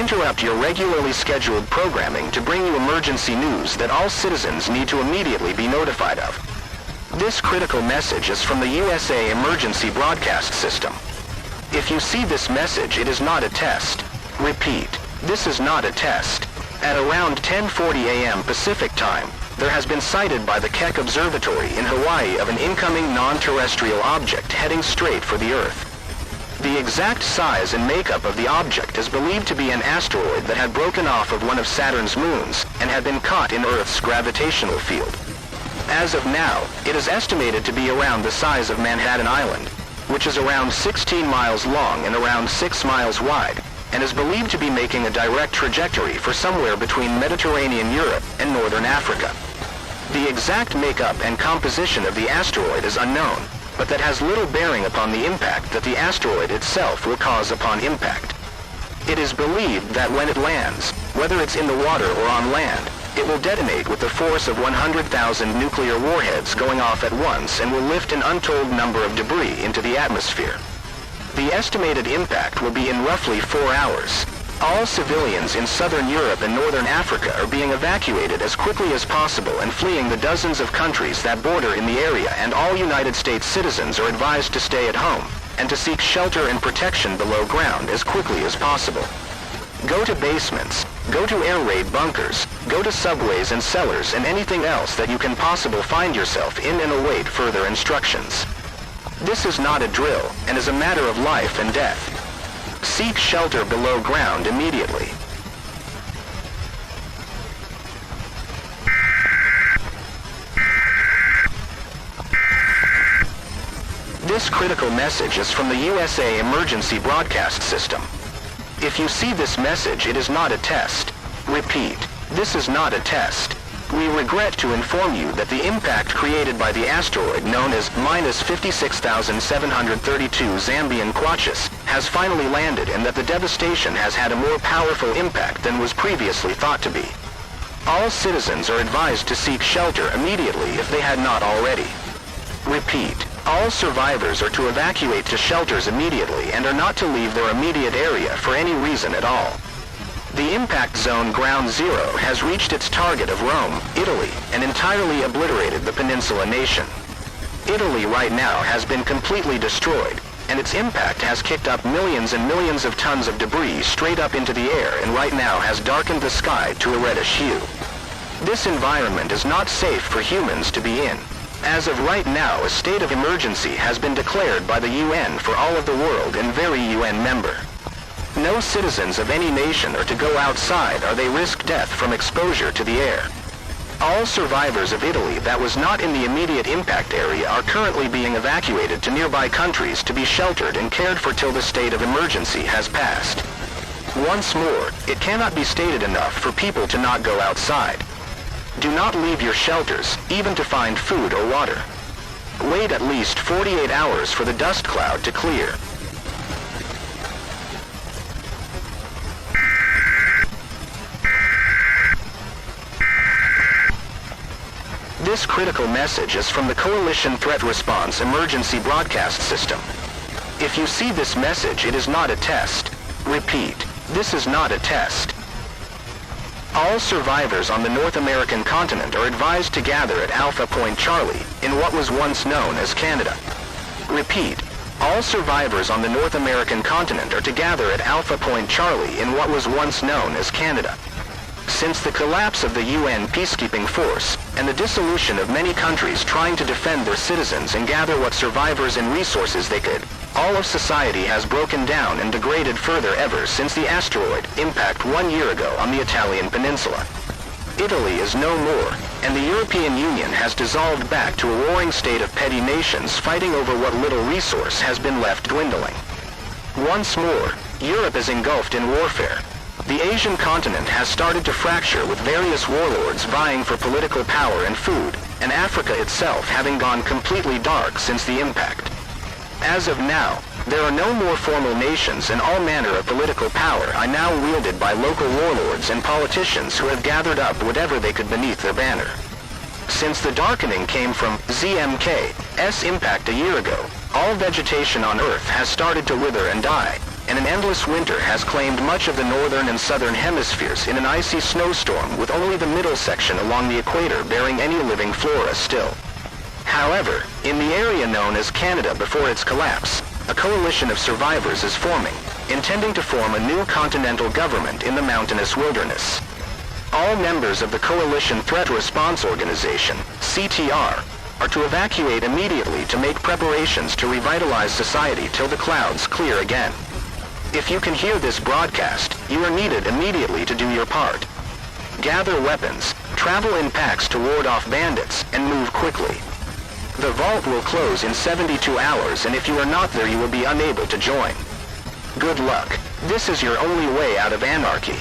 interrupt your regularly scheduled programming to bring you emergency news that all citizens need to immediately be notified of. This critical message is from the USA Emergency Broadcast System. If you see this message, it is not a test. Repeat, this is not a test. At around 10:40 a.m. Pacific Time, there has been sighted by the Keck Observatory in Hawaii of an incoming non-terrestrial object heading straight for the Earth. The exact size and makeup of the object is believed to be an asteroid that had broken off of one of Saturn's moons and had been caught in Earth's gravitational field. As of now, it is estimated to be around the size of Manhattan Island, which is around 16 miles long and around 6 miles wide, and is believed to be making a direct trajectory for somewhere between Mediterranean Europe and northern Africa. The exact makeup and composition of the asteroid is unknown, but that has little bearing upon the impact that the asteroid itself will cause upon impact. It is believed that when it lands, whether it's in the water or on land, it will detonate with the force of 100,000 nuclear warheads going off at once and will lift an untold number of debris into the atmosphere. The estimated impact will be in roughly 4 hours. All civilians in southern Europe and northern Africa are being evacuated as quickly as possible and fleeing the dozens of countries that border in the area, and all United States citizens are advised to stay at home and to seek shelter and protection below ground as quickly as possible. Go to basements, go to air raid bunkers, go to subways and cellars and anything else that you can possibly find yourself in and await further instructions. This is not a drill and is a matter of life and death. Seek shelter below ground immediately. This critical message is from the USA Emergency Broadcast System. If you see this message, it is not a test. Repeat, this is not a test. We regret to inform you that the impact created by the asteroid known as -56,732 Zambian Kwaches has finally landed, and that the devastation has had a more powerful impact than was previously thought to be. All citizens are advised to seek shelter immediately if they had not already. Repeat, all survivors are to evacuate to shelters immediately and are not to leave their immediate area for any reason at all. The impact zone Ground Zero has reached its target of Rome, Italy, and entirely obliterated the peninsula nation. Italy right now has been completely destroyed, and its impact has kicked up millions and millions of tons of debris straight up into the air and right now has darkened the sky to a reddish hue. This environment is not safe for humans to be in. As of right now, a state of emergency has been declared by the UN for all of the world and every UN member. No citizens of any nation are to go outside or they risk death from exposure to the air. All survivors of Italy that was not in the immediate impact area are currently being evacuated to nearby countries to be sheltered and cared for till the state of emergency has passed. Once more, it cannot be stated enough for people to not go outside. Do not leave your shelters, even to find food or water. Wait at least 48 hours for the dust cloud to clear. This critical message is from the Coalition Threat Response Emergency Broadcast System. If you see this message, it is not a test. Repeat, this is not a test. All survivors on the North American continent are advised to gather at Alpha Point Charlie, in what was once known as Canada. Repeat, all survivors on the North American continent are to gather at Alpha Point Charlie in what was once known as Canada. Since the collapse of the UN peacekeeping force, and the dissolution of many countries trying to defend their citizens and gather what survivors and resources they could, all of society has broken down and degraded further ever since the asteroid impact 1 year ago on the Italian peninsula. Italy is no more, and the European Union has dissolved back to a warring state of petty nations fighting over what little resource has been left dwindling. Once more, Europe is engulfed in warfare. The Asian continent has started to fracture with various warlords vying for political power and food, and Africa itself having gone completely dark since the impact. As of now, there are no more formal nations, and all manner of political power are now wielded by local warlords and politicians who have gathered up whatever they could beneath their banner. Since the darkening came from ZMK's impact a year ago, all vegetation on Earth has started to wither and die, and an endless winter has claimed much of the northern and southern hemispheres in an icy snowstorm with only the middle section along the equator bearing any living flora still. However, in the area known as Canada before its collapse, a coalition of survivors is forming, intending to form a new continental government in the mountainous wilderness. All members of the Coalition Threat Response Organization, CTR, are to evacuate immediately to make preparations to revitalize society till the clouds clear again. If you can hear this broadcast, you are needed immediately to do your part. Gather weapons, travel in packs to ward off bandits, and move quickly. The vault will close in 72 hours, and if you are not there you will be unable to join. Good luck. This is your only way out of anarchy.